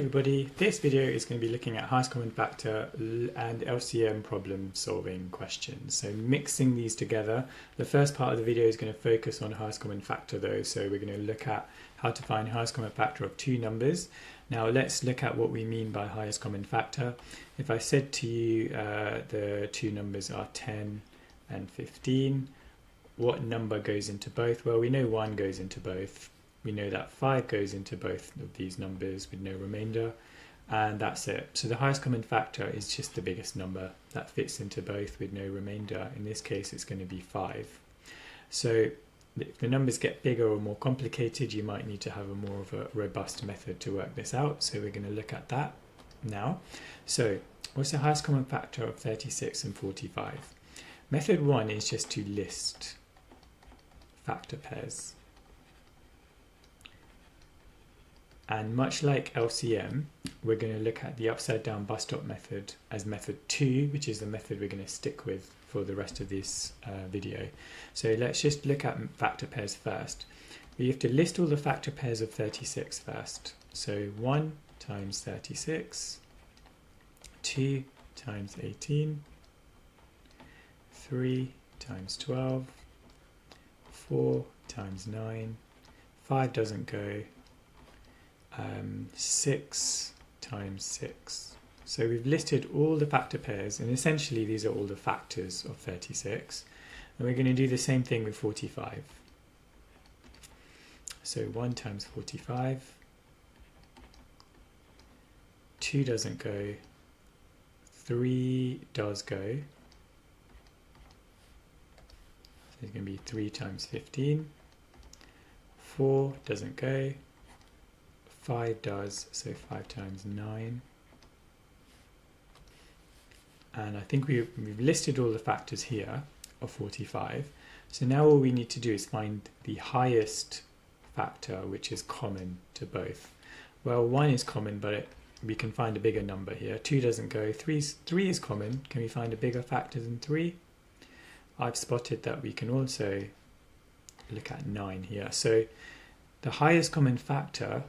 everybody, this video is going to be looking at highest common factor and LCM problem solving questions. So mixing these together, the first part of the video is going to focus on highest common factor though, so we're going to look at how to find highest common factor of two numbers. Now let's look at what we mean by highest common factor. If I said to you the two numbers are 10 and 15, what number goes into both? Well, we know 1 goes into both. We know that 5 goes into both of these numbers with no remainder, and that's it. So the highest common factor is just the biggest number that fits into both with no remainder. In this case, it's going to be 5. So if the numbers get bigger or more complicated, you might need to have more of a robust method to work this out. So we're going to look at that now. So what's the highest common factor of 36 and 45? Method 1 is just to list factor pairs. And much like LCM, we're going to look at the upside down bus stop method as method 2, which is the method we're going to stick with for the rest of this video. So let's just look at factor pairs first. We have to list all the factor pairs of 36 first. So 1 times 36, 2 times 18, 3 times 12, 4 times 9, 5 doesn't go, 6 times 6. So we've listed all the factor pairs, and essentially these are all the factors of 36. And we're going to do the same thing with 45. So 1 times 45, 2 doesn't go, 3 does go. So it's going to be 3 times 15, 4 doesn't go, 5 does, so 5 times 9. And I think we've listed all the factors here of 45. So now all we need to do is find the highest factor which is common to both. Well, 1 is common, but we can find a bigger number here. 2 doesn't go, 3 is common. Can we find a bigger factor than 3? I've spotted that we can also look at 9 here. So the highest common factor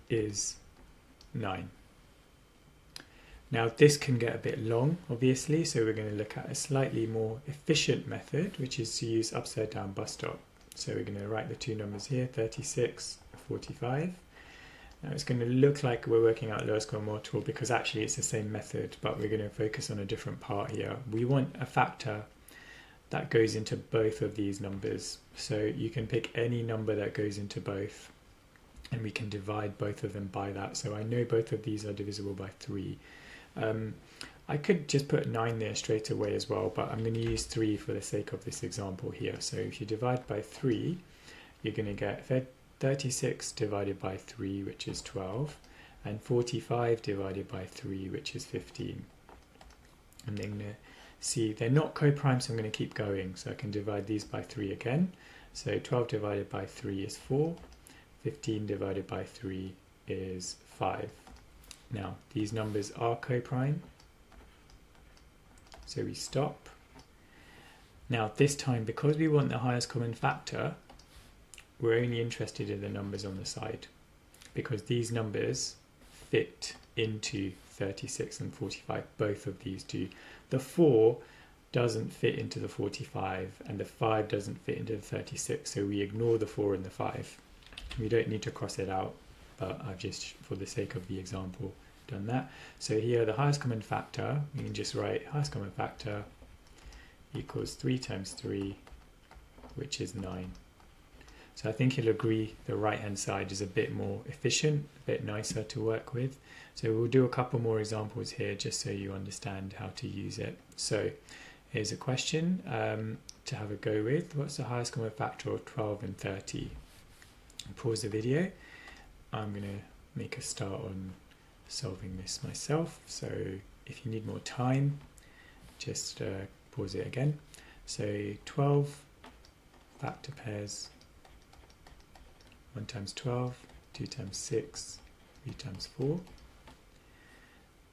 is 9. Now this can get a bit long, obviously, so we're going to look at a slightly more efficient method, which is to use upside down bus stop. So we're going to write the two numbers here, 36, 45. Now it's going to look like we're working out lowest common multiple because actually it's the same method, but we're going to focus on a different part here. We want a factor that goes into both of these numbers. So you can pick any number that goes into both, and we can divide both of them by that. So I know both of these are divisible by 3. I could just put 9 there straight away as well, but I'm going to use 3 for the sake of this example here. So if you divide by 3, you're going to get 36 divided by 3, which is 12, and 45 divided by 3, which is 15. And then I'm going to see they're not co-prime, so I'm going to keep going. So I can divide these by 3 again. So 12 divided by 3 is 4. 15 divided by 3 is 5. Now, these numbers are co-prime, so we stop. Now, this time, because we want the highest common factor, we're only interested in the numbers on the side, because these numbers fit into 36 and 45, both of these do. The 4 doesn't fit into the 45, and the 5 doesn't fit into the 36, so we ignore the 4 and the 5. We don't need to cross it out, but I've just, for the sake of the example, done that. So here, the highest common factor, we can just write highest common factor equals 3 times 3, which is 9. So I think you'll agree the right-hand side is a bit more efficient, a bit nicer to work with. So we'll do a couple more examples here just so you understand how to use it. So here's a question to have a go with. What's the highest common factor of 12 and 30? Pause the video. I'm going to make a start on solving this myself, so if you need more time, just pause it again. So 12 factor pairs, 1 times 12, 2 times 6, 3 times 4.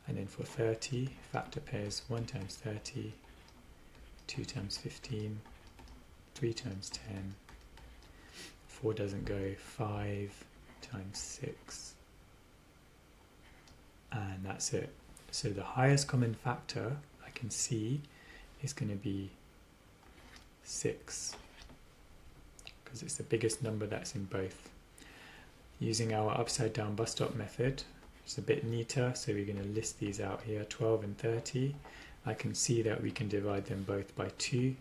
And then for 30 factor pairs, 1 times 30, 2 times 15, 3 times 10, 4 doesn't go, 5 times 6, and that's it. So the highest common factor I can see is going to be 6, because it's the biggest number that's in both. Using our upside down bus stop method, it's a bit neater, so we're going to list these out here, 12 and 30. I can see that we can divide them both by 2,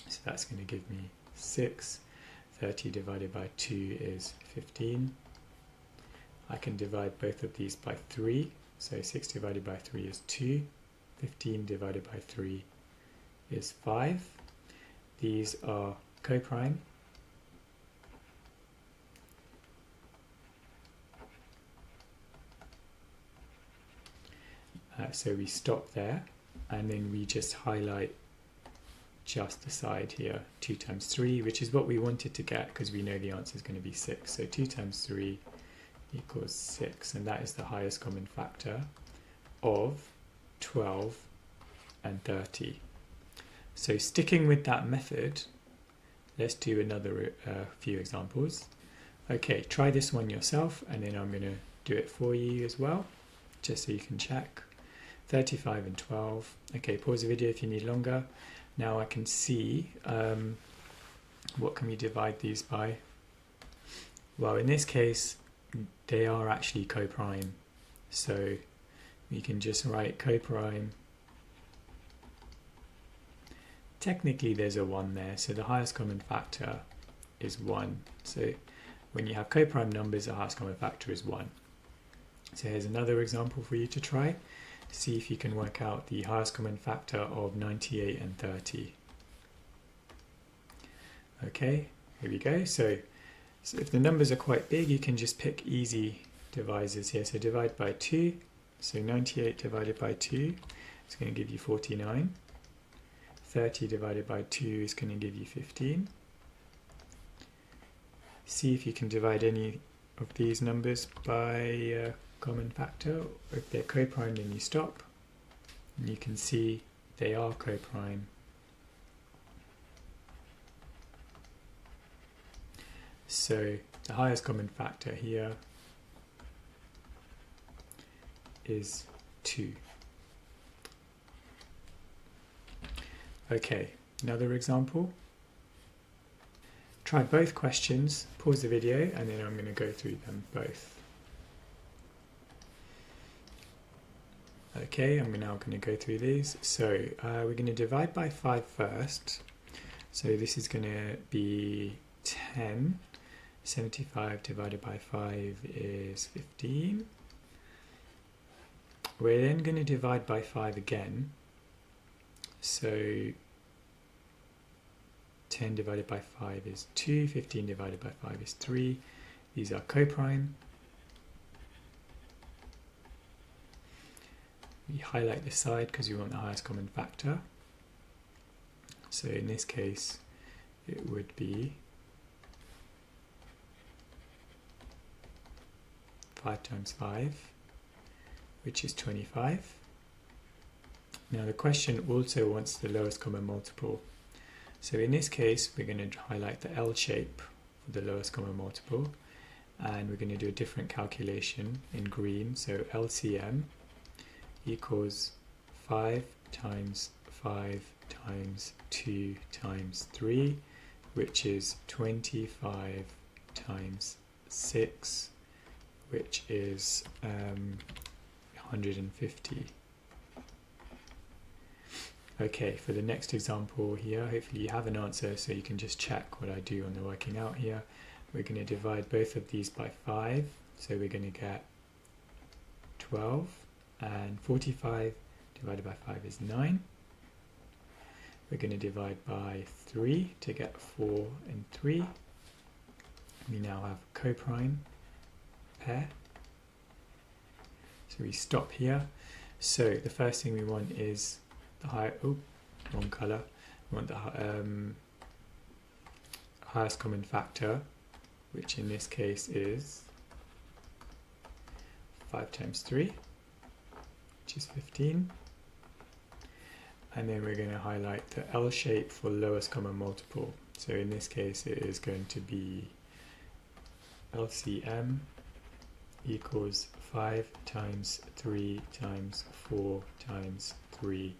so that's going to give me 6. 30 divided by 2 is 15. I can divide both of these by 3, so 6 divided by 3 is 2. 15 divided by 3 is 5. These are coprime. So we stop there, and then we just highlight just the side here, 2 times 3, which is what we wanted to get because we know the answer is going to be 6. So 2 times 3 equals 6, and that is the highest common factor of 12 and 30. So sticking with that method, let's do another few examples. Okay, try this one yourself, and then I'm going to do it for you as well, just so you can check. 35 and 12. Okay, pause the video if you need longer. Now I can see, what can we divide these by? Well, in this case, they are actually coprime. So we can just write coprime. Technically there's a 1 there, so the highest common factor is 1. So when you have coprime numbers, the highest common factor is 1. So here's another example for you to try. See if you can work out the highest common factor of 98 and 30. Okay, here we go. So if the numbers are quite big, you can just pick easy divisors here. So divide by 2. So 98 divided by 2 is going to give you 49. 30 divided by 2 is going to give you 15. See if you can divide any of these numbers by common factor. If they're coprime, then you stop. And you can see they are coprime. So the highest common factor here is 2. Okay, another example. Try both questions, pause the video, and then I'm going to go through them both. Okay, I'm now going to go through these. So we're going to divide by 5 first. So this is going to be 10. 75 divided by 5 is 15. We're then going to divide by 5 again. So 10 divided by 5 is 2. 15 divided by 5 is 3. These are coprime. We highlight this side because we want the highest common factor. So in this case, it would be 5 times 5, which is 25. Now the question also wants the lowest common multiple. So in this case, we're going to highlight the L shape for the lowest common multiple, and we're going to do a different calculation in green. So LCM equals 5 times 5 times 2 times 3, which is 25 times 6, which is 150. Okay, for the next example here, hopefully you have an answer so you can just check what I do on the working out here. We're going to divide both of these by 5, so we're going to get 12, and 45 divided by 5 is 9. We're going to divide by 3 to get 4 and 3. We now have coprime pair. So we stop here. So the first thing we want is the wrong color. We want the highest common factor, which in this case is 5 times 3, which is 15. And then we're going to highlight the L shape for lowest common multiple. So in this case, it is going to be LCM equals 5 times 3 times 4 times 3.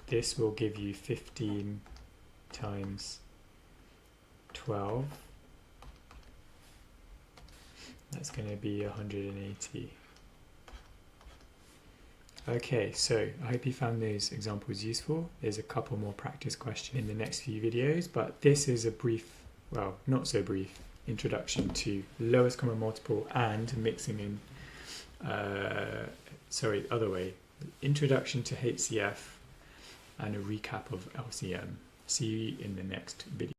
This will give you 15 times 12. That's going to be 180. Okay, so I hope you found those examples useful. There's a couple more practice questions in the next few videos, but this is a brief, well, not so brief, introduction to lowest common multiple and mixing in, other way, introduction to HCF and a recap of LCM. See you in the next video.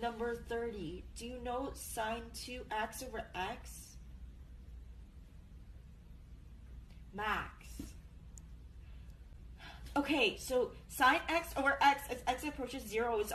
Number 30. Do you know sine 2x over x? Max. Okay, so sine x over x as x approaches 0 is